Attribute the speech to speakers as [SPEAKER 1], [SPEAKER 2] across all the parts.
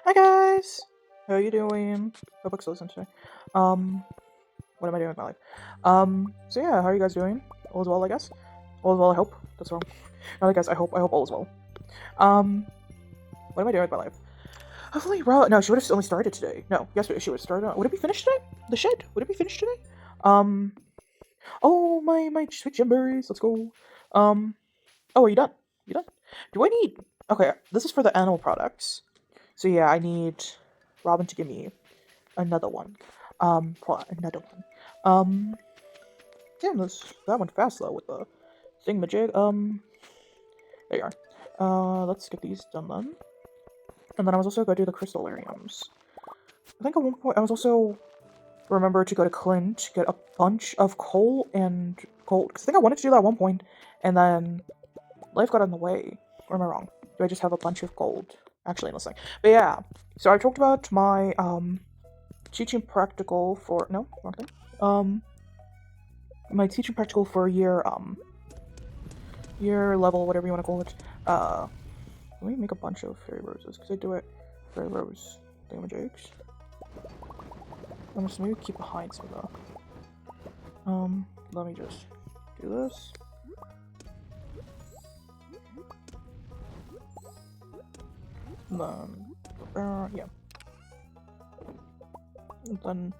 [SPEAKER 1] Hi guys! How are you doing? Hope it's listening today. Um, what am I doing with my life? So yeah, how are you guys doing? All is well, I guess. All is well, I hope. That's wrong. No, I guess I hope all is well. Um, what am I doing with my life? Hopefully, no, she would have only started today. No, yesterday she would have started. Would it be finished today? The shed? Would it be finished today? Um, oh my sweet gemberries. Let's go. Um, oh, are you done? You done? Do I need? Okay, this is for the animal products. So yeah, I need Robin to give me another one. Another one. Um, damn, that went fast though with the thingamajig. There you are. Let's get these done then. And then I was also going to do the crystallariums. I think at one point I was also remember to go to Clint, get a bunch of coal and gold. Because I think I wanted to do that at one point, and then life got in the way. Or am I wrong? Do I just have a bunch of gold? Actually, let's see. But yeah, so I talked about my teaching practical for wrong thing. My teaching practical for year level, whatever you want to call it. Let me make a bunch of fairy roses because I do it fairy rose damages. I'm just maybe keep behind some of the. Let me just do this. And then, yeah. And then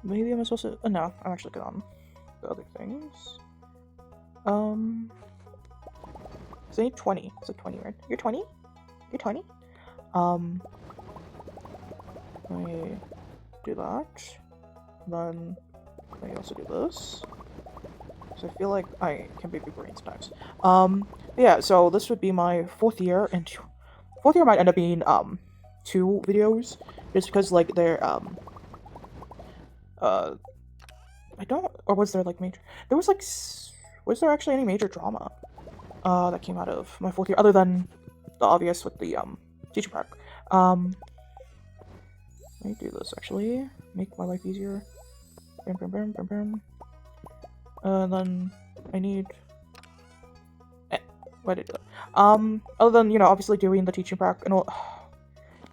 [SPEAKER 1] maybe I'm supposed to. No, I'm actually good on the other things. So I need 20. So 20, right? You're 20? You're 20? Let me do that. Then let me also do this. So I feel like I can be big brain sometimes. Yeah, so this would be my fourth year, and fourth year might end up being, 2 videos, just because, like, they're, I don't, or was there, like, major, there was, like, was there actually any major drama, that came out of my fourth year, other than the obvious with the, teacher prac. Let me do this, actually, make my life easier. And then I need, why did I do that? Other than, obviously doing the teaching prac and all,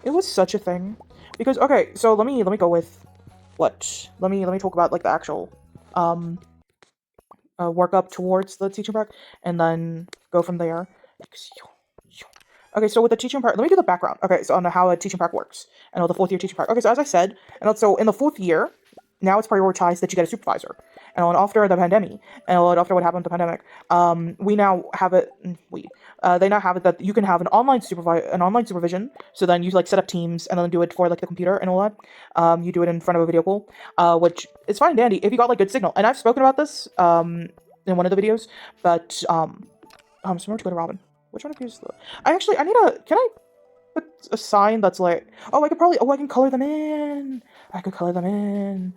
[SPEAKER 1] it was such a thing, because, okay, so let me go with what, let me talk about, like, the actual, work up towards the teaching prac, and then go from there. Okay, so with the teaching prac, let me do the background. Okay, so on how a teaching prac works, and the fourth year teaching prac. Okay, so as I said, and also in the fourth year, now it's prioritized that you get a supervisor. And after the pandemic, and after what happened with the pandemic, we now have it. They now have it that you can have an online supervision. So then you like set up teams and then do it for like the computer and all that. You do it in front of a video call, which is fine and dandy if you got like good signal. And I've spoken about this in one of the videos, but I'm smart to go to Robin. Which one of these? I need a. Can I put a sign that's like? Oh, I could probably. Oh, I can color them in. I could color them in.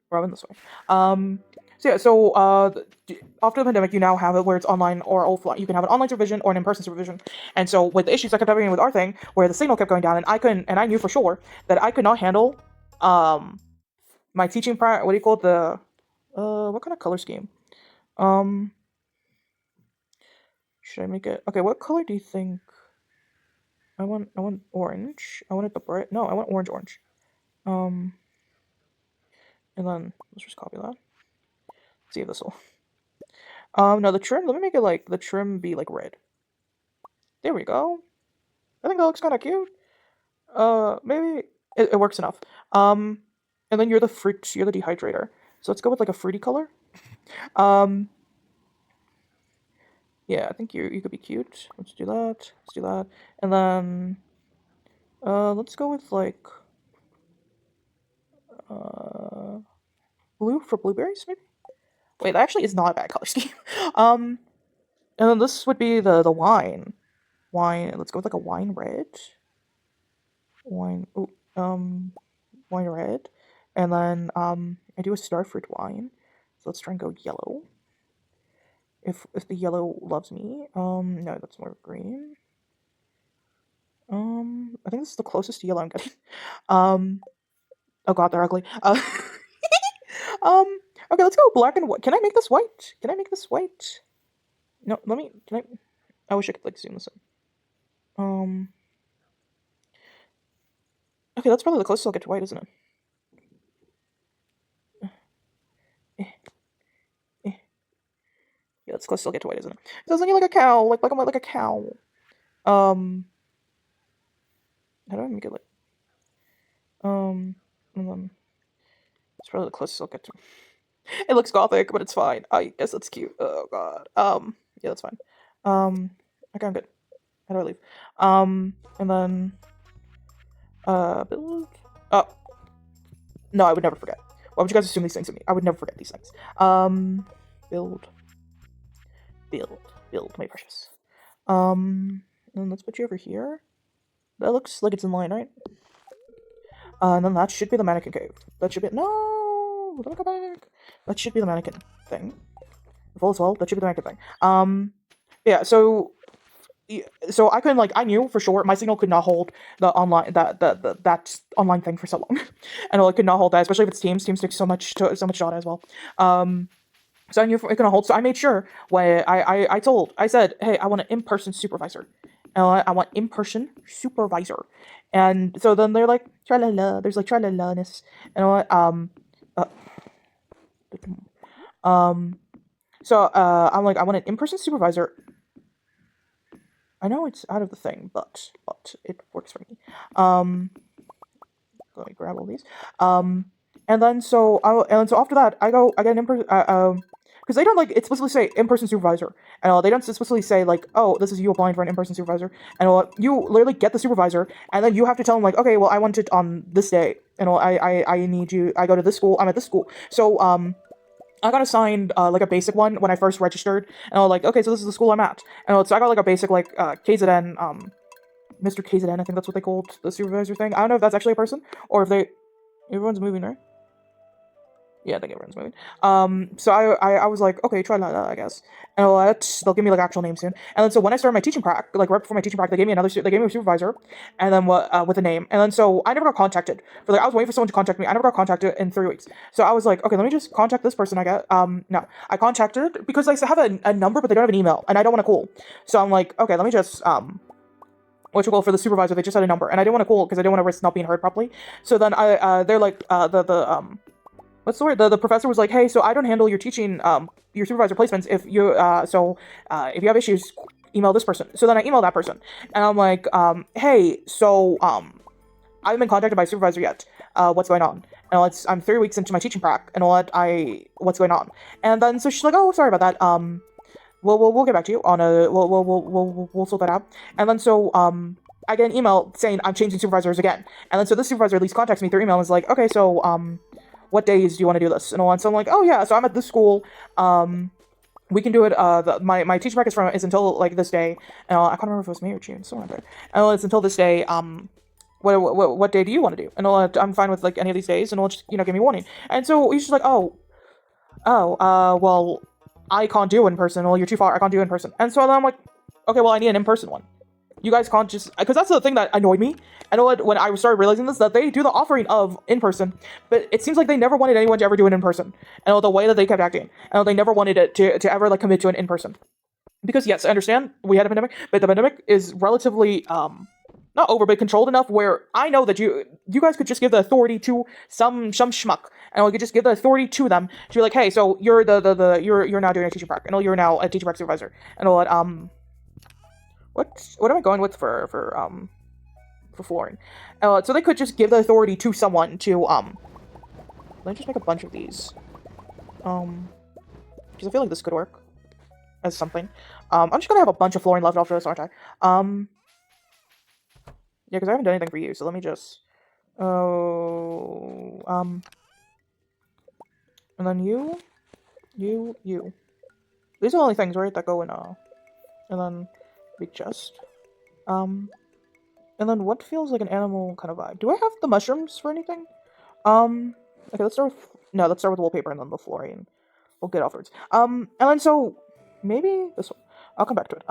[SPEAKER 1] Robin this way. So yeah. So after the pandemic, you now have it where it's online or offline. You can have an online supervision or an in-person supervision. And so with the issues I kept having with our thing, where the signal kept going down, and I couldn't, and I knew for sure that I could not handle my teaching part. What do you call it? The what kind of color scheme? Should I make it? Okay, what color do you think? I want orange. I want it the bright. No, I want orange. And then let's just copy that. See if this will. No, the trim. Let me make it like the trim be like red. There we go. I think that looks kind of cute. Maybe it works enough. And then you're the fruit. You're the dehydrator. So let's go with like a fruity color. Yeah, I think you could be cute. Let's do that. Let's do that. And then let's go with like blue for blueberries, maybe? Wait, that actually is not a bad color scheme. And then this would be the wine. Wine, let's go with like a wine red. Wine red. And then I do a starfruit wine. So let's try and go yellow. If the yellow loves me. No, that's more green. I think this is the closest to yellow I'm getting. Oh god, they're ugly. Okay, let's go black and white. Can I make this white? Can I make this white? No, can I wish I could like zoom this in. Okay, that's probably the closest I'll get to white, isn't it? Eh, eh. Yeah, that's close. I'll get to white, isn't it? It doesn't need like a cow, like I'm like a cow. Um, how do I make it like and then it's probably the closest I'll get to. It looks gothic, but it's fine. I guess that's cute. Oh god. Yeah, that's fine. Okay, I'm good. How do I leave? And then build. Oh no, I would never forget. Why would you guys assume these things of me? I would never forget these things. Build, build, my precious. And then let's put you over here. That looks like it's in line, right? And then that should be the mannequin cave. That should be no. Let me go back. That should be the mannequin thing. If all is well, that should be the mannequin thing. Yeah. So I couldn't I knew for sure my signal could not hold the online that online thing for so long, and it could not hold that, especially if it's Teams. Teams takes so much data as well. So I knew it couldn't hold. So I made sure when I said, hey, I want an in-person supervisor. I want in-person supervisor. And so then they're like, tra-la-la. There's like tra-la-la-ness. And I'm like, I want an in-person supervisor. I know it's out of the thing, but it works for me. Let me grab all these. And then so after that, I get an in-person because they don't explicitly say in-person supervisor, and they don't explicitly say oh, this is you applying for an in-person supervisor, and you literally get the supervisor, and then you have to tell them okay, well, I want it on this day, and I need you. I go to this school. I'm at this school, so I got assigned a basic one when I first registered, and I was like, okay, so this is the school I'm at, and so I got a basic KZN, Mr. KZN, I think that's what they called the supervisor thing. I don't know if that's actually a person or if everyone's moving, right? Yeah, I think everyone's moving. So I was like, okay, try that, I guess. And they'll give me actual names soon. And then so when I started my teaching prac, right before my teaching prac, they gave me a supervisor, and then with a name. And then so I never got contacted I was waiting for someone to contact me. I never got contacted in 3 weeks. So I was like, okay, let me just contact this person. No, I contacted because they have a number, but they don't have an email, and I don't want to call. So I'm like, okay, let me just for the supervisor. They just had a number, and I didn't want to call because I didn't want to risk not being heard properly. So then they're like what's the word? The professor was like, hey, so I don't handle your teaching, your supervisor placements. If you if you have issues, email this person. So then I emailed that person, and I'm like, hey, so I haven't been contacted by a supervisor yet. What's going on? And I'm 3 weeks into my teaching prac, and what's going on? And then so she's like, oh, sorry about that. We'll get back to you on a we'll sort that out. And then so I get an email saying I'm changing supervisors again. And then so this supervisor at least contacts me through email and is like, okay, so what days do you want to do this? And so I'm like, oh yeah, so I'm at this school. We can do it. My teaching practice is until this day. And I can't remember if it was May or June, somewhere there. And it's until this day. What day do you want to do? And I'm fine with any of these days, and just give me a warning. And so he's just like, well, I can't do in person. Well, you're too far. I can't do in person. And so then I'm like, okay, well, I need an in-person one. You guys can't just, because that's the thing that annoyed me. I know when I started realizing this, that they do the offering of in-person, but it seems like they never wanted anyone to ever do it in person. And the way that they kept acting, and they never wanted it to ever commit to an in-person. Because yes, I understand we had a pandemic, but the pandemic is relatively not over, but controlled enough where I know that you guys could just give the authority to some schmuck, and we could just give the authority to them to be like, hey, so you're you're now doing a teacher prac, and you're now a teacher prac supervisor, and what am I going with for flooring? So they could just give the authority to someone to let me just make a bunch of these, because I feel like this could work as something. I'm just gonna have a bunch of flooring left after this, aren't I? Yeah, because I haven't done anything for you, so let me just and then you. These are the only things, right, that go in and then big chest. And then what feels like an animal kind of vibe? Do I have the mushrooms for anything? Okay, let's start with the wallpaper and then the flooring. We'll get afterwards. And then so maybe this one. I'll come back to it.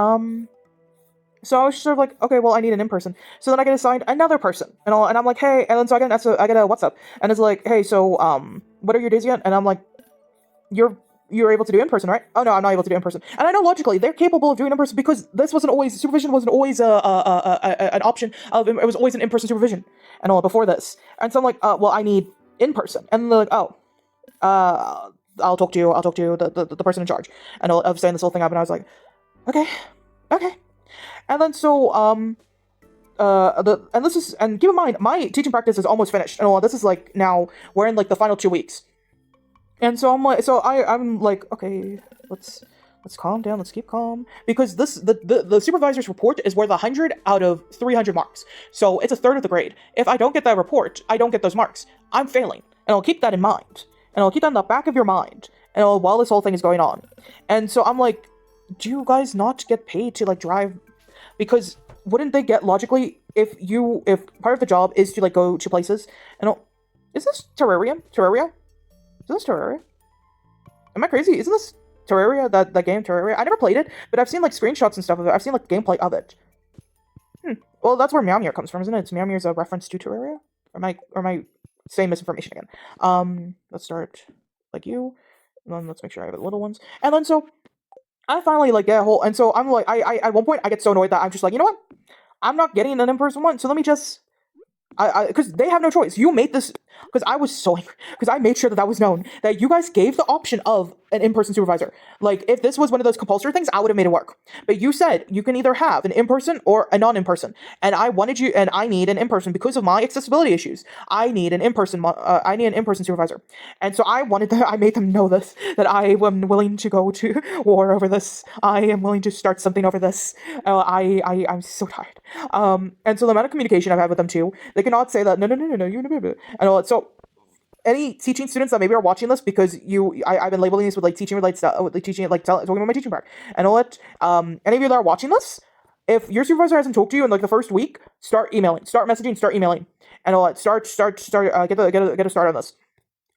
[SPEAKER 1] So I was sort of like, okay, well, I need an in-person. So then I get assigned another person, and I'm like, hey, and then so I get a WhatsApp, and it's like, hey, so what are your days again? And I'm like, you're you're able to do in person, right? Oh no, I'm not able to do in person. And I know logically they're capable of doing in person because this wasn't always supervision wasn't always an option of it was always an in person supervision and all before this. And so I'm like, well, I need in person, and they're like, oh, I'll talk to you. I'll talk to you, the person in charge, and of setting this whole thing up. And I was like, okay, okay. And then so and this is, and keep in mind my teaching practice is almost finished, and all this is like now we're in like the final 2 weeks. And so I'm like, okay, let's calm down, let's keep calm, because the supervisor's report is worth 100 out of 300 marks, so it's a third of the grade. If I don't get that report, I don't get those marks. I'm failing, and I'll keep that in mind, and I'll keep that in the back of your mind, and while this whole thing is going on. And so I'm like, do you guys not get paid to like drive? Because wouldn't they get logically if part of the job is to like go to places and is this Terraria? Is this Terraria? Am I crazy? Isn't this Terraria, that game Terraria? I never played it, but I've seen like screenshots and stuff of it. I've seen like gameplay of it. Well, that's where Meowmeow comes from, isn't it? Meowmeow's a reference to Terraria? Or am I saying misinformation again? Let's start like you. And then let's make sure I have the little ones. And then so I finally like get a whole, and so I'm like, I at one point I get so annoyed that I'm just like, you know what? I'm not getting an in-person one, so let me just because they have no choice. You made this, because I was so angry, because I made sure that was known, that you guys gave the option of an in-person supervisor. Like, if this was one of those compulsory things, I would have made it work. But you said you can either have an in-person or a non-in-person. And I wanted you, and I need an in-person because of my accessibility issues. I need an in-person supervisor. And so I made them know this, that I am willing to go to war over this. I am willing to start something over this. I'm so tired. And so the amount of communication I've had with them too, they cannot say that, no, you know, and all that. So any teaching students that maybe are watching this, because I've been labeling this with like teaching related stuff, like teaching, like talking about my teaching part, and all that. Any of you that are watching this, if your supervisor hasn't talked to you in like the first week, start emailing, start messaging, start emailing, and all that. Get a start on this,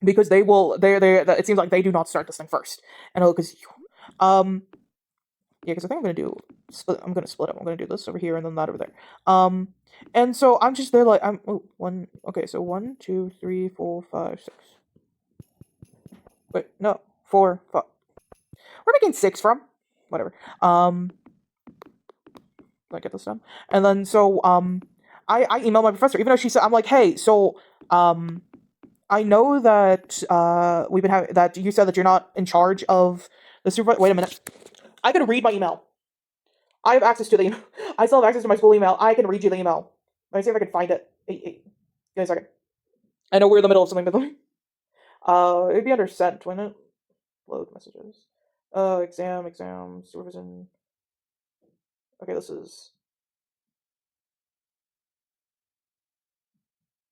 [SPEAKER 1] because they will. It seems like they do not start this thing first, and all because yeah, because I think I'm gonna do split. I'm gonna split up. I'm gonna do this over here and then that over there. And so I'm just there like one. Okay, so 1, 2, 3, 4, 5, 6. Wait, no, 4, 5. We're making 6 from whatever. Let get this done. And then so I emailed my professor, even though she said, I'm like, hey, so I know that we've been having that you said that you're not in charge of the supervisor. Wait a minute. I can read my email. I have access to the email. I still have access to my school email. I can read you the email. Let me see if I can find it. Give me a second. I know we're in the middle of something, but it'd be under sent, wouldn't it? Load messages. Exam, supervision. Okay, this is.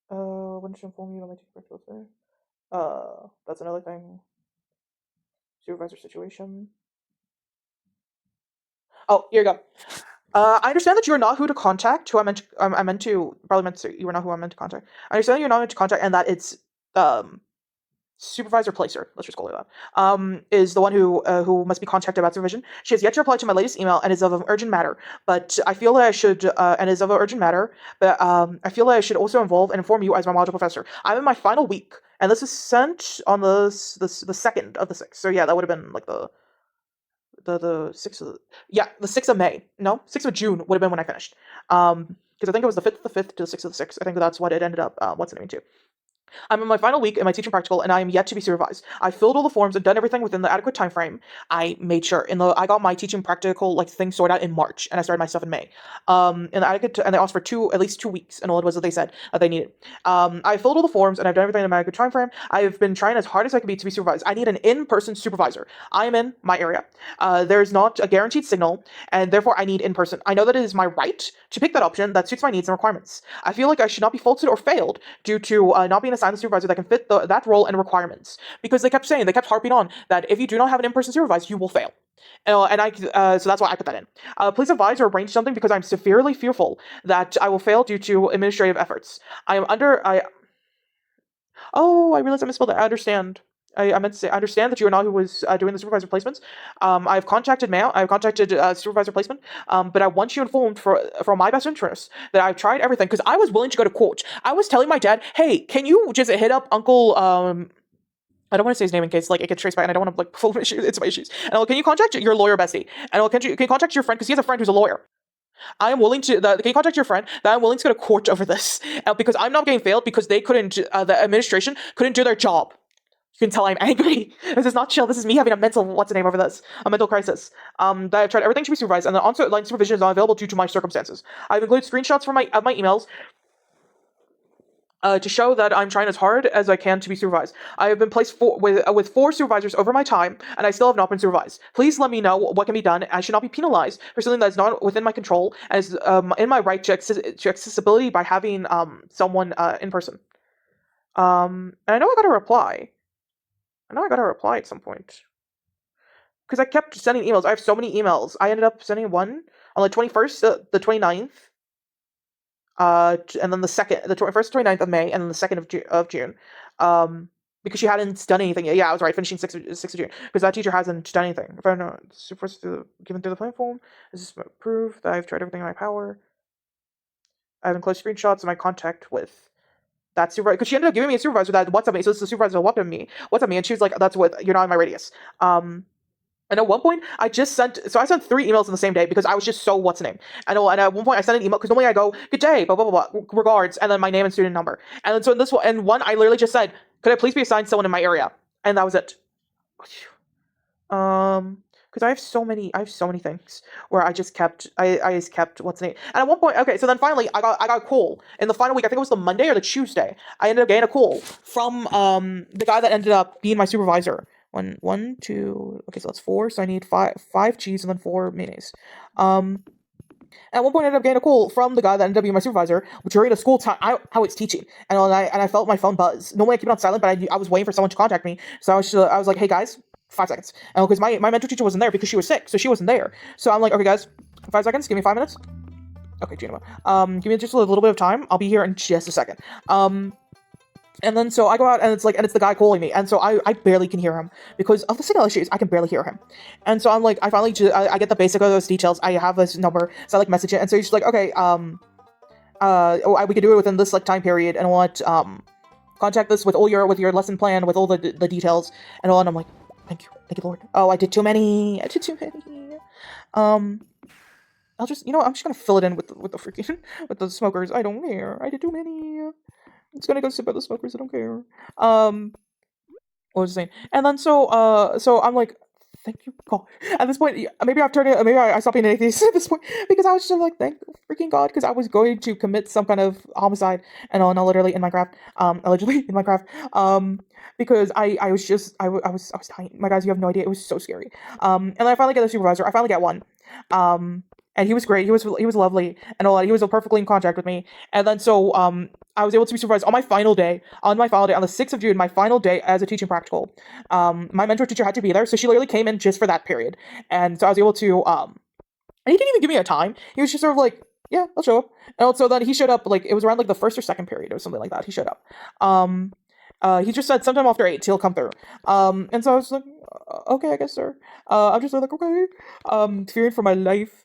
[SPEAKER 1] When should inform you about my teacher practical today? That's another thing. Supervisor situation. Oh, here you go. I understand that you are not who to contact. Who I meant to you were not who I meant to contact. I understand you're not meant to contact, and that it's supervisor placer. Let's just call it that. Is the one who must be contacted about supervision. She has yet to reply to my latest email and is of an urgent matter. But I feel that I should and is of an urgent matter. But I feel that I should also involve and inform you as my module professor. I'm in my final week, and this is sent on the 2nd of the 6th. So yeah, that would have been like the 6th of the 6th of May. No, 6th of June would have been when I finished. Because I think it was the 5th of the 5th to the 6th of the 6th. I think that's what it ended up. What's it mean to? I'm in my final week in my teaching practical, and I am yet to be supervised. I filled all the forms and done everything within the adequate time frame. I made sure I got my teaching practical like thing sorted out in March, and I started my stuff in May. And they asked for at least 2 weeks, and all it was that they said that they needed. I filled all the forms, and I've done everything in my adequate time frame. I've been trying as hard as I can be to be supervised. I need an in-person supervisor. I am in my area. There's not a guaranteed signal, and therefore I need in-person. I know that it is my right to pick that option that suits my needs and requirements. I feel like I should not be faulted or failed due to not being assigned a supervisor that can fit that role and requirements, because they kept harping on that if you do not have an in-person supervisor, you will fail. So that's why I put that in. Please advise or arrange something, because I'm severely fearful that I will fail due to administrative efforts. I realized I misspelled it. I understand. I meant to say, I understand that you are not who was doing the supervisor placements. I've contacted supervisor placement, but I want you informed for my best interest that I've tried everything, because I was willing to go to court. I was telling my dad, hey, can you just hit up Uncle I don't want to say his name in case like it gets traced back, and I don't want to like pull issues. It's my issues. And can you contact your lawyer bestie? And can you contact your friend because he has a friend who's a lawyer. I am willing to. Can you contact your friend that I'm willing to go to court over this because I'm not getting failed because they couldn't. The administration couldn't do their job. You can tell I'm angry. This is not chill. This is me having a mental what's the name over this, a mental crisis. That I've tried everything to be supervised, and the online supervision is not available due to my circumstances. I've included screenshots from my emails to show that I'm trying as hard as I can to be supervised. I have been placed with 4 supervisors over my time, and I still have not been supervised. Please let me know what can be done. I should not be penalized for something that is not within my control, as in my right to accessibility by having someone in person. And I know I got a reply. At some point. Because I kept sending emails. I have so many emails. I ended up sending one on the 21st, the 29th, and then the 1st, 29th of May, and then the 2nd of June. Because she hadn't done anything yet. Yeah, I was right, finishing 6th of June. Because that teacher hasn't done anything. If I know, supposed to given through the platform, this is proof that I've tried everything in my power. I have enclosed screenshots of my contact with that supervisor, because she ended up giving me a supervisor that WhatsApp me. So this is the supervisor that WhatsApp me, and she was like, "That's what you're not in my radius." And at one point, I sent 3 emails in the same day because I was just so what's the name. And at one point, I sent an email because normally I go, "Good day, blah blah blah blah, regards," and then my name and student number. And then so in this one, and one, I literally just said, "Could I please be assigned someone in my area?" And that was it. Because I have so many things where I just kept what's the name. And at one point, okay, so then finally I got a call in the final week. I think it was the Monday or the Tuesday. I ended up getting a call from the guy that ended up being my supervisor. One, two. Okay, so that's 4. So I need five cheese and then 4 mayonnaise. At one point, I ended up getting a call from the guy that ended up being my supervisor during a school time. I was teaching, and I felt my phone buzz. Normally, I keep it on silent, but I was waiting for someone to contact me. So I was like, "Hey guys, 5 seconds," because my mentor teacher wasn't there because she was sick, so she wasn't there. So I'm like, "Okay, guys, 5 seconds. Give me 5 minutes." Okay, Gina. Give me just a little bit of time. I'll be here in just a second. And then so I go out and it's the guy calling me, and so I barely can hear him because of the signal issues. I can barely hear him, and so I'm like, I finally I get the basic of those details. I have this number, so I message it, and so he's just like, "Okay, we can do it within this time period, and what contact this with your lesson plan with all the details and all." And I'm like, thank you, Lord. Oh, I did too many. I'll just I'm just gonna fill it in with the freaking with the smokers. I don't care. I did too many. It's gonna go sit by the smokers. I don't care. What was I saying? And then so I'm like, thank you, God. At this point, maybe I've turned it. Maybe I stopped being an atheist at this point because I was just like, thank freaking God, because I was going to commit some kind of homicide and all, literally in Minecraft, allegedly in Minecraft, because I was dying. My guys, you have no idea. It was so scary. And then I finally get a supervisor. I finally get one. And he was great. He was lovely and all that. He was perfectly in contact with me. And then so I was able to be supervised on my final day. On the 6th of June, my final day as a teaching practical. My mentor teacher had to be there, so she literally came in just for that period. And so I was able to and he didn't even give me a time. He was just sort of like, "Yeah, I'll show up." And so then he showed up it was around the 1st or 2nd period or something like that. He showed up. He just said sometime after 8 he'll come through. And so I was like, "Okay, I guess, sir." I'm just like, "Okay." Fearing for my life.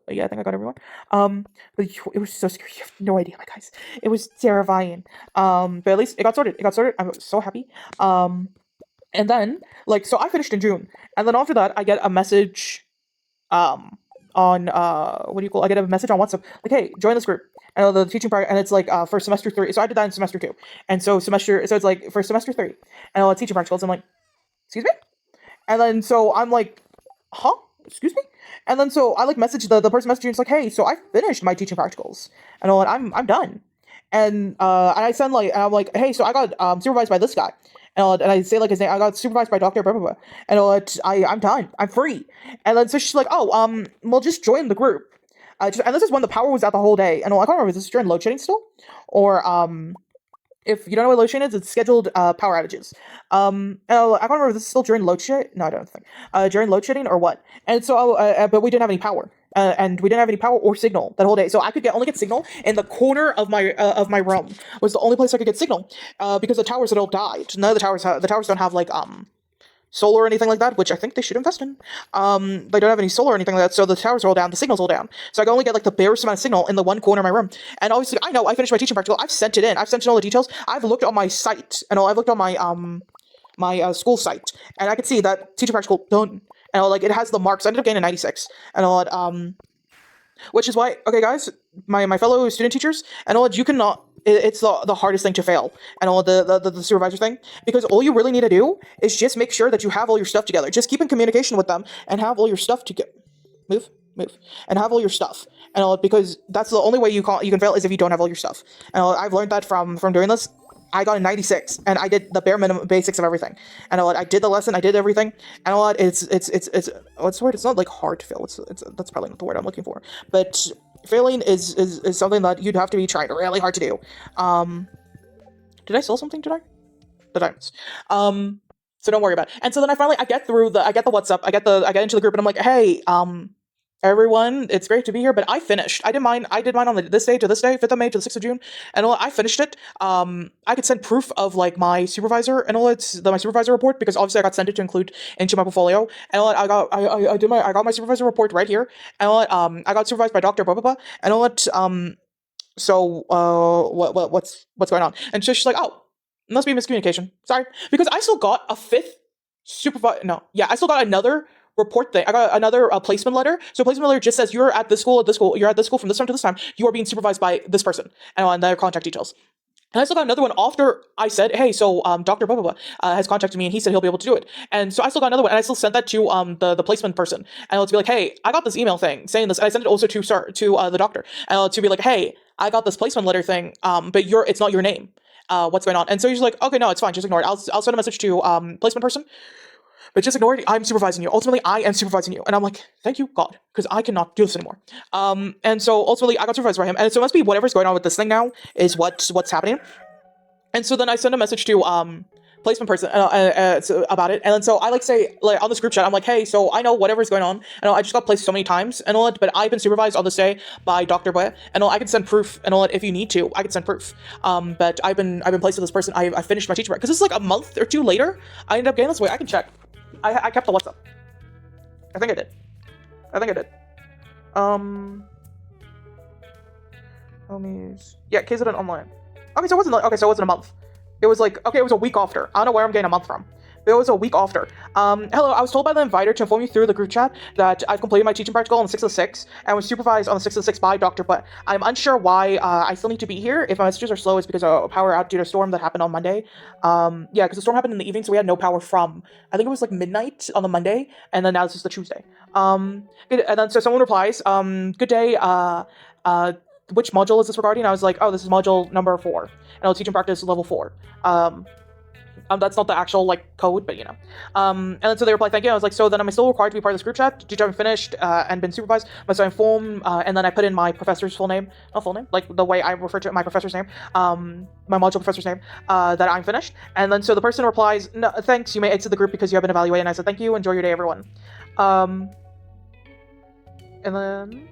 [SPEAKER 1] Yeah, I think I got everyone. But it was so scary. You have no idea, my guys. It was terrifying. But at least it got sorted. I was so happy. And then so I finished in June, and then after that I get a message, on I get a message on WhatsApp "Hey, join this group." And the teaching part, and it's for semester 3. So I did that in semester 2, and so it's for semester 3, and teaching practicals. I'm like, "Excuse me?" And then so I'm like, "Huh? Excuse me?" And then so I message the person messaging. It's like, "Hey, so I finished my teaching practicals, and I'm done." And I send and I'm like, "Hey, so I got supervised by this guy." And I say his name. "I got supervised by Dr. blah, blah, blah." And I'm done. I'm free. And then so she's like, "Oh, well, just join the group." And this is when the power was out the whole day. And I can't remember, is this during load shedding still? Or if you don't know what load shedding is, it's scheduled power outages. I can't remember if this is still during load shedding. No, I don't think. During load shedding or what. And so, but we didn't have any power. And we didn't have any power or signal that whole day. So I could only get signal in the corner of my room. Was the only place I could get signal. Because the towers had all died. None of the towers don't have solar or anything like that, which I think they should invest in. They don't have any solar or anything like that, so the towers are all down, the signal's all down. So I can only get like the barest amount of signal in the one corner of my room. And obviously, I know I finished my teaching practical. I've sent it in. I've sent in all the details. I've looked on my site, and I've looked on my school site, and I can see that teaching practical done. And like it has the marks. I ended up getting a 96, and all that. Which is why, okay, guys, my fellow student teachers, and all that, you cannot. It's the hardest thing to fail, and all the supervisor thing, because all you really need to do is just make sure that you have all your stuff together. Just keep in communication with them and have all your stuff together. Move, and have all your stuff, and all, because that's the only way you can fail is if you don't have all your stuff. And all, I've learned that from doing this. I got a 96, and I did the bare minimum basics of everything. And I did the lesson, I did everything, and it's what's the word? It's not like hard to fail. It's that's probably not the word I'm looking for. But failing is something that you'd have to be trying really hard to do. Did I sell something today? The diamonds. So don't worry about it. And so then I get the WhatsApp, I get into the group, and I'm like, hey, everyone, it's great to be here, but I finished. I did mine on this day to this day, 5th of May to the 6th of June, and I finished it. I could send proof of like my supervisor and all my supervisor report, because obviously I got sent it to include into my portfolio. And I got my supervisor report right here, and I got supervised by Dr. Blah blah blah, and so what's going on? And so she's like, oh, must be miscommunication. Sorry, because I still got a 5th supervisor. No, yeah, I still got another report thing. I got another placement letter. So placement letter just says you're at this school, you're at this school from this time to this time. You are being supervised by this person, and on their contact details. And I still got another one after I said, hey, so Dr. Blah, blah, blah has contacted me, and he said he'll be able to do it. And so I still got another one, and I still sent that to the placement person. And I'll be like, hey, I got this email thing saying this. And I sent it also to the doctor. And I'll to be like, hey, I got this placement letter thing, but it's not your name. What's going on? And so he's like, okay, no, it's fine, just ignore it. I'll send a message to placement person. But just ignore it. I'm supervising you. Ultimately, I am supervising you. And I'm like, thank you, God, because I cannot do this anymore. And so ultimately, I got supervised by him. And so it must be whatever's going on with this thing now is what's happening. And so then I send a message to placement person about it. And then so I say on this group chat, I'm like, hey, so I know whatever's going on. And I just got placed so many times and all that, but I've been supervised on this day by Dr. Boy. And I can send proof and all that if you need to. I can send proof. But I've been placed with this person. I finished my teaching break because this is like a month or two later. I ended up getting this way. I can check. I kept the WhatsApp. I think I did. Homies. Yeah, KZN online. Okay, so it wasn't a month. It was like, okay, it was a week after. I don't know where I'm getting a month from. But it was a week after. Hello, I was told by the inviter to inform you through the group chat that I've completed my teaching practical on the 6th of the 6th and was supervised on the 6th of the 6th by Dr. But I'm unsure why I still need to be here. If my messages are slow, it's because of power out due to a storm that happened on Monday. Yeah, because the storm happened in the evening, so we had no power from, I think it was like midnight on the Monday, and then now this is the Tuesday. And then so someone replies, good day, which module is this regarding? I was like, oh, this is module number 4. And I'll teach and practice level 4. That's not the actual like code, but you know. And then so they reply, thank you. I was like, so then am I still required to be part of this group chat? Did you have finished and been supervised? Must I inform? And then I put in my professor's not full name, like the way I refer to my professor's name, my module professor's name, that I'm finished. And then so the person replies, no, thanks, you may exit the group because you have been evaluated. And I said, thank you, enjoy your day, everyone. And then.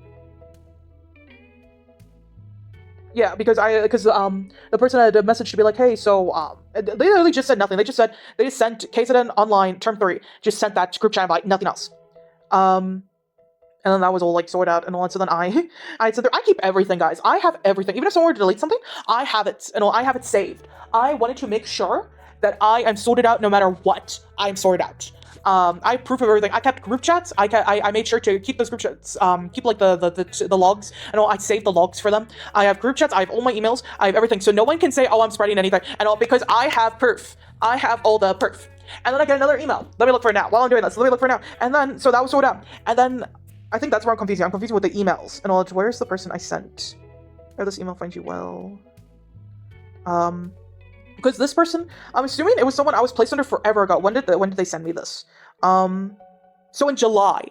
[SPEAKER 1] Yeah, because the person had a message to be like, hey, so they literally just said nothing. They just sent KZN online term 3, just sent that group chat invite, nothing else. And then that was all like sorted out and all. So then I said, I keep everything, guys. I have everything. Even if someone were to delete something, I have it and all. I have it saved. I wanted to make sure that I am sorted out no matter what. I am sorted out. I have proof of everything. I kept group chats. I made sure to keep those group chats, keep like the logs, and I saved the logs for them. I have group chats. I have all my emails. I have everything. So no one can say, oh, I'm spreading anything, and all, because I have proof. I have all the proof. And then I get another email. Let me look for it now. While I'm doing this, let me look for it now. And then, so that was sorted out. And then, I think that's where I'm confused. I'm confused with the emails. And all. Where's the person I sent? Where this email finds you well? Because this person, I'm assuming it was someone I was placed under forever ago. When did they send me this? So in July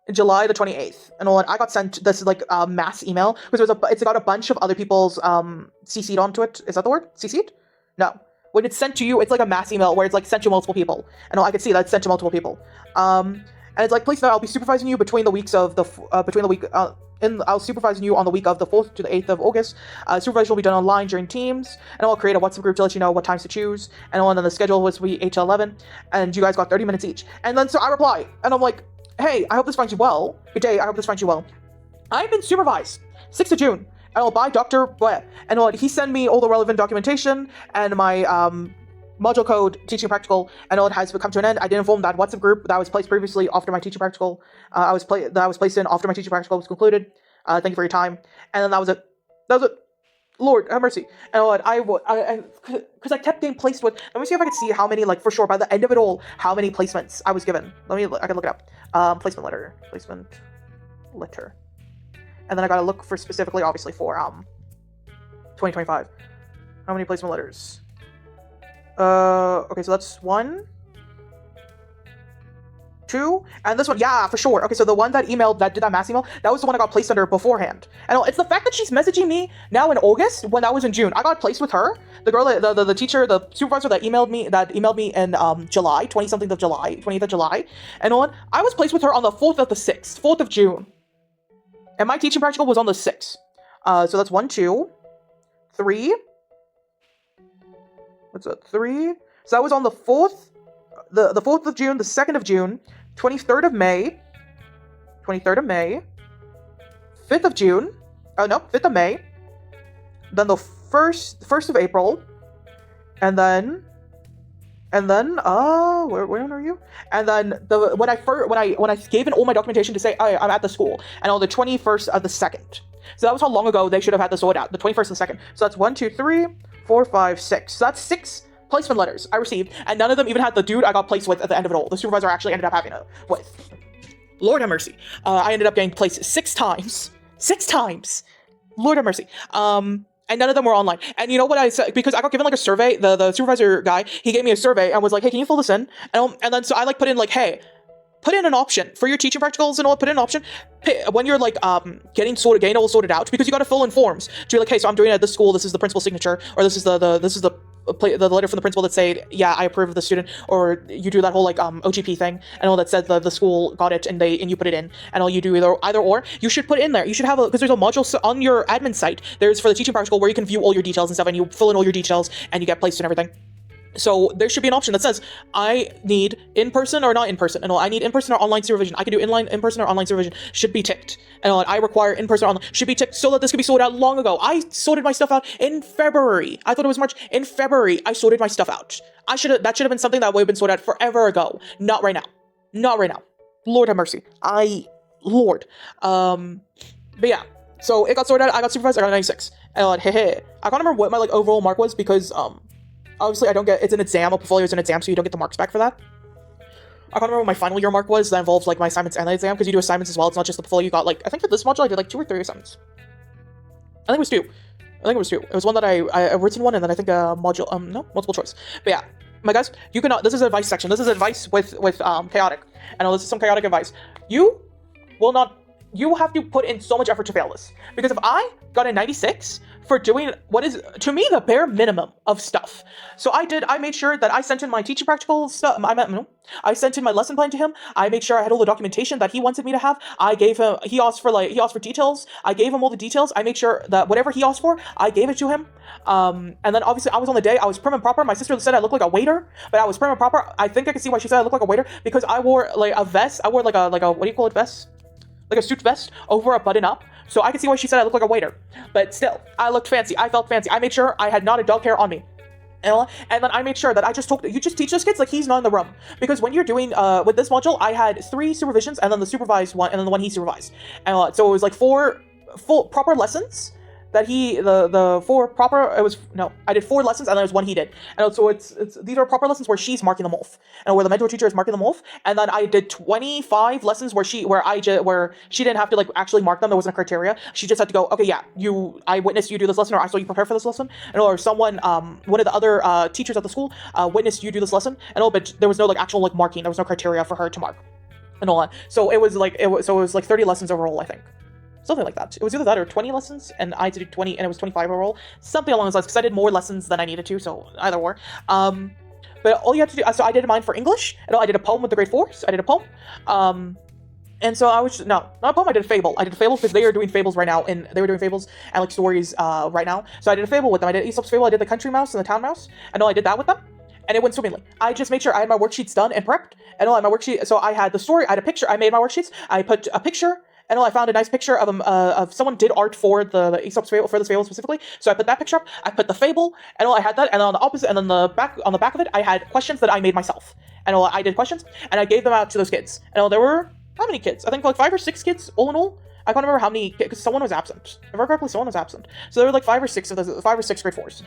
[SPEAKER 1] the 28th, and all, I got sent this like mass email because it's got a bunch of other people's CC'd onto it. Is that the word? CC'd? No. When it's sent to you, it's like a mass email where it's like sent to multiple people, and I could see that it's sent to multiple people. And and it's like, please know I'll be supervising you between the weeks of the I'll supervise you on the week of the 4th to the 8th of August. Supervision will be done online during Teams, and I'll create a WhatsApp group to let you know what times to choose. And then the schedule was to be 8 to 11, and you guys got 30 minutes each. And then so I reply, and I'm like, hey, I hope this finds you well. Good day, I hope this finds you well. I've been supervised, 6th of June, and by Dr. Webb. And he sent me all the relevant documentation and my module code teaching practical, and it has come to an end. I did inform that WhatsApp group that was placed previously after my teaching practical. I was placed in after my teaching practical was concluded. Thank you for your time. And then that was it. Lord have mercy. And what because I kept getting placed with. Let me see if I can see how many, like, for sure by the end of it all, how many placements I was given. I can look it up. Placement letter. And then I gotta look for specifically, obviously, for 2025. How many placement letters? Okay, so that's 1, 2, and this one, yeah, for sure. Okay, so the one that emailed, that did that mass email, that was the one I got placed under beforehand. And it's the fact that she's messaging me now in August when that was in June. I got placed with her, the girl, the teacher, the supervisor that emailed me in July, 20th of July, and I was placed with her on the 4th of June. And my teaching practical was on the 6th. So that's 1, 2, 3. What's that? 3. So that was on the 4th, the 4th of June, the 2nd of June, 23rd of May, 5th of June. Oh no, 5th of May. Then the 1st of April, and then where are you? And then when I gave in all my documentation to say I'm at the school, and on the 21st of the 2nd. So that was how long ago they should have had this sorted out. The 21st of the 2nd. So that's 1, 2, 3, 4, 5, 6. So that's 6 placement letters I received, and none of them even had the dude I got placed with at the end of it all. The supervisor actually ended up having it with. Lord have mercy. I ended up getting placed 6 times. 6 times. Lord have mercy. And none of them were online. And you know what I said? Because I got given like a survey, the supervisor guy, he gave me a survey and was like, hey, can you fill this in? And then so I like put in like, hey, put in an option for your teaching practicals and all. Put in an option when you're like getting it all sorted out, because you got to fill in forms to be like, hey, so I'm doing it at this school. This is the principal's signature, or this is the letter from the principal that said, yeah, I approve of the student, or you do that whole like OGP thing and all that said the school got it and you put it in, and all you do either or. You should put in there. You should have because there's a module on your admin site. There's for the teaching practical where you can view all your details and stuff, and you fill in all your details and you get placed and everything. So there should be an option that says, I need in-person or not in-person, and I need in-person or online supervision. I can do in-person or online supervision, should be ticked. And I require in-person or online, should be ticked, so that this could be sorted out long ago. I sorted my stuff out in February. I thought it was March. In February, I sorted my stuff out. That should have been something that would have been sorted out forever ago. Not right now. Not right now. Lord have mercy. Lord. But yeah. So it got sorted out. I got supervised. I got 96. And I can't remember what my like overall mark was, because obviously, it's an exam. A portfolio is an exam, so you don't get the marks back for that. I can't remember what my final year mark was. That involves like my assignments and the exam, because you do assignments as well. It's not just the portfolio. You got like, I think for this module I did like 2 or 3 assignments. I think it was 2. It was one that I written one, and then I think a module multiple choice. But yeah, my guys, you cannot. This is advice section. This is advice with chaotic. I know this is some chaotic advice. You have to put in so much effort to fail this, because if I got a 96 for doing what is, to me, the bare minimum of stuff. So I made sure that I sent in my teaching practical stuff. I sent in my lesson plan to him. I made sure I had all the documentation that he wanted me to have. I gave him, he asked for details. I gave him all the details. I made sure that whatever he asked for, I gave it to him. And then obviously I was on the day, I was prim and proper. My sister said I looked like a waiter, but I was prim and proper. I think I can see why she said I looked like a waiter, because I wore like a vest. I wore like a, what do you call it, vest? Like a suit vest over a button-up, so I could see why she said I looked like a waiter. But still, I looked fancy. I felt fancy. I made sure I had not a dog hair on me. And then I made sure that I just told you just teach those kids like he's not in the room. Because when you're doing, with this module, I had 3 supervisions, and then the supervised one, and then the one he supervised. And so it was like 4 full proper lessons that I did 4 lessons, and then there's one he did. And so these are proper lessons where she's marking them off, and where the mentor teacher is marking them off. And then I did 25 lessons where she didn't have to like actually mark them. There wasn't a criteria. She just had to go, okay, yeah, I witnessed you do this lesson, or I saw you prepare for this lesson, and or someone, one of the other teachers at the school witnessed you do this lesson, and all, but there was no like actual like marking. There was no criteria for her to mark, and all that. So it was like 30 lessons overall, I think. Something like that. It was either that or 20 lessons, and I did 20, and it was 25 overall. Something along those lines, because I did more lessons than I needed to, so either or. but all you have to do, so I did mine for English, and I did a poem with the grade 4s, I did a poem, and so I was, no, not a poem, I did a fable because they are doing fables right now, and they were doing fables and like stories, right now, so I did a fable with them. I did Aesop's Fable, I did the country mouse and the town mouse, and I did that with them, and it went swimmingly. I just made sure I had my worksheets done and prepped, and I had my worksheet, so I had the story, I had a picture, I made my worksheets, I put a picture, and I found a nice picture of someone did art for the Aesop's Fable, for this fable specifically. So I put that picture up. I put the fable, and I had that. And on the opposite, and then on the back of it, I had questions that I made myself. And I did questions, and I gave them out to those kids. And there were how many kids? I think like 5 or 6 kids all in all. I can't remember how many, because someone was absent. If I remember correctly, someone was absent. So there were like 5 or 6 of those, 5 or 6 grade 4s.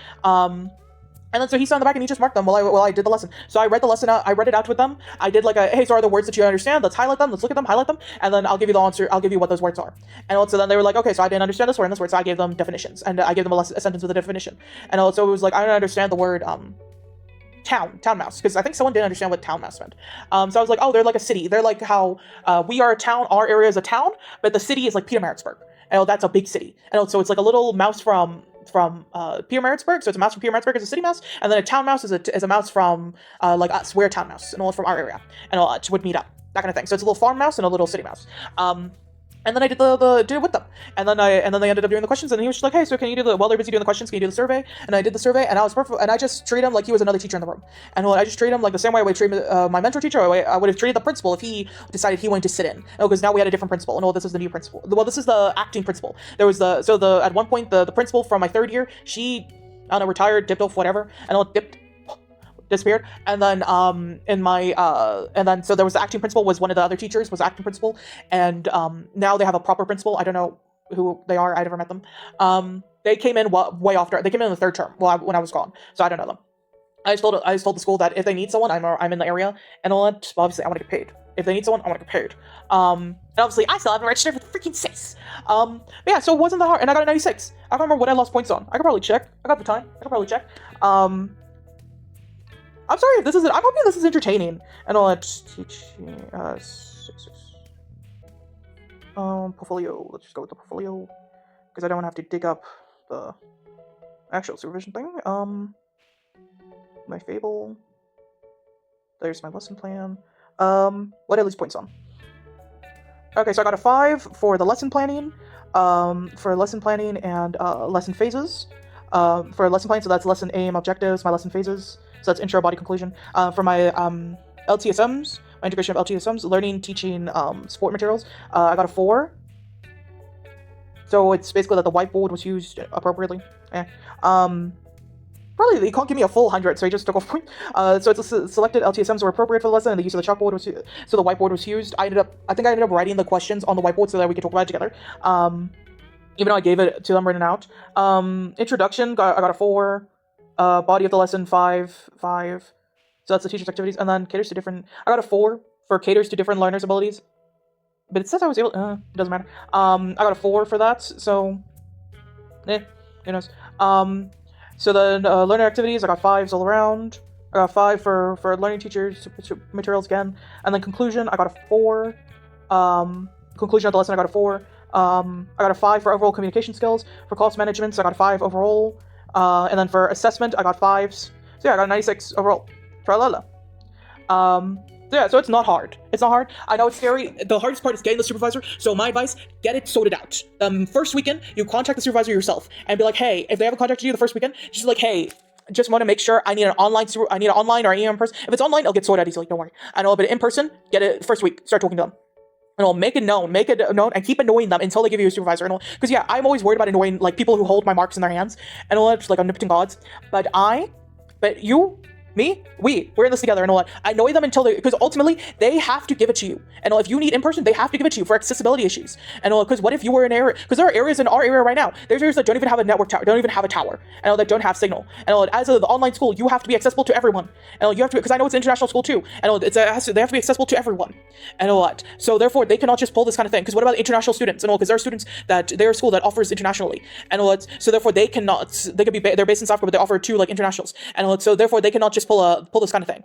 [SPEAKER 1] And then so he sat in the back and he just marked them while I did the lesson. So I read the lesson out, I read it out with them. I did like a, hey, so are the words that you understand? Let's highlight them, let's look at them, highlight them, and then I'll give you the answer, I'll give you what those words are. And so then they were like, okay, so I didn't understand this word and this word, so I gave them definitions. And I gave them a sentence with a definition. And so it was like, I didn't understand the word, town mouse, because I think someone didn't understand what town mouse meant. So I was like, oh, they're like a city. They're like how we are a town, our area is a town, but the city is like Peter Maritzburg. And that's a big city. And so it's like a little mouse from Peter Maritzburg, so it's a mouse from Peter Maritzburg, is a city mouse, and then a town mouse is a mouse from like us, we're a town mouse, and all from our area, and would meet up, that kind of thing. So it's a little farm mouse and a little city mouse. And then I did did it with them, and then they ended up doing the questions, and he was just like, hey, so can you do while they're busy doing the questions, can you do the survey? And I did the survey, and I was perfect, and I just treated him like he was another teacher in the room, and I just treated him like the same way I would treat my mentor teacher. I would have treated the principal if he decided he wanted to sit in, because now we had a different principal, and this is the new principal. Well, this is the acting principal. There was at one point the principal from my 3rd year, she, I don't know, retired, dipped off, whatever, and disappeared, and then so there was the acting principal, was one of the other teachers, was acting principal, and now they have a proper principal. I don't know who they are, I never met them. They came in way after, they came in the 3rd term, when I was gone, so I don't know them. I just told the school that if they need someone, I'm in the area, and all that, obviously I want to get paid. If they need someone, I want to get paid. And obviously I still haven't registered for the freaking 6. But yeah, so it wasn't that hard, and I got a 96. I don't remember what I lost points on. I could probably check. I got the time. I could probably check. I'm sorry if this isn't, I'm hoping this is entertaining. And I'll teaching portfolio. Let's just go with the portfolio, because I don't have to dig up the actual supervision thing. My fable. There's my lesson plan. What I lose points on? Okay, so I got a 5 for the lesson planning. For lesson planning and lesson phases. For lesson planning, so that's lesson aim, objectives, my lesson phases. So that's intro, body, conclusion. For my LTSMs, my integration of LTSMs, learning, teaching, support materials, I got a 4. So it's basically that the whiteboard was used appropriately. Probably he can't give me a full 100, so he just took off point. So it's selected LTSMs were appropriate for the lesson, and the use of the chalkboard was used, so the whiteboard was used. I think I ended up writing the questions on the whiteboard so that we could talk about it together. Even though I gave it to them written out. Introduction, I got a 4. Body of the lesson, 5. So that's the teacher's activities. And then caters to different, I got a 4 for caters to different learners' abilities. But it says I was able, it doesn't matter. I got a 4 for that, so, who knows. So then learner activities, I got 5s all around. I got 5 for learning teachers, materials again. And then conclusion, I got a 4. Conclusion of the lesson, I got a 4. I got a 5 for overall communication skills. For class management, so I got a 5 overall. And then for assessment, I got 5s. So yeah, I got a 96 overall. Tralala. Yeah, so it's not hard. It's not hard. I know it's scary. The hardest part is getting the supervisor. So my advice, get it sorted out. First weekend, you contact the supervisor yourself and be like, hey, if they haven't contacted you the first weekend, just like, hey, just want to make sure I need an online or I need in person. If it's online, it'll get sorted out easily. Don't worry. I know, but in person, get it first week. Start talking to them. And I'll make it known, and keep annoying them until they give you a supervisor. And because yeah, I'm always worried about annoying like people who hold my marks in their hands and all that, just like omnipotent gods. But you, me, we're in this together and all that. I annoy them until because ultimately they have to give it to you. And if you need in person, they have to give it to you for accessibility issues. And because what if you were in an area? Because there are areas in our area right now. There's areas that don't even have a network tower, don't even have a tower, and that don't have signal. And as the online school, you have to be accessible to everyone. And you have to, because I know it's an international school too. And they have to be accessible to everyone. And a lot. So therefore, they cannot just pull this kind of thing. Because what about international students? And because there are students that they're a school that offers internationally. And so therefore, they cannot. They could be they're based in South Africa, but they offer to like internationals. And so therefore, they cannot just just pull this kind of thing.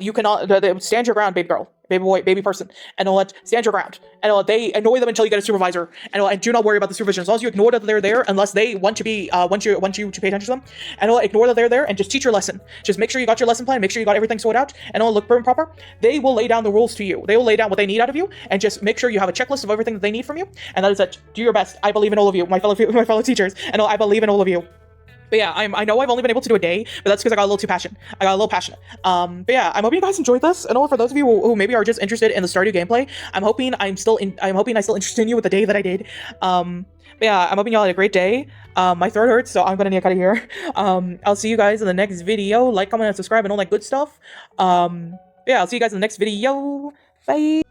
[SPEAKER 1] You cannot stand your ground, baby girl, baby boy, baby person, and stand your ground. And they annoy them until you get a supervisor. And do not worry about the supervision. As long as you ignore that they're there, unless they want to be want you to pay attention to them, and ignore that they're there and just teach your lesson. Just make sure you got your lesson plan. Make sure you got everything sorted out, and look prim and proper. They will lay down the rules to you. They will lay down what they need out of you, and just make sure you have a checklist of everything that they need from you. And that is it. Do your best. I believe in all of you, my fellow teachers, and I believe in all of you. But yeah, I know I've only been able to do a day, but that's because I got a little too passionate. But yeah, I'm hoping you guys enjoyed this. And for those of you who maybe are just interested in the Stardew gameplay, I'm hoping I still interested you with the day that I did. But yeah, I'm hoping y'all had a great day. My throat hurts, so I'm gonna need to cut it here. I'll see you guys in the next video. Like, comment, and subscribe, and all that good stuff. Yeah, I'll see you guys in the next video. Bye.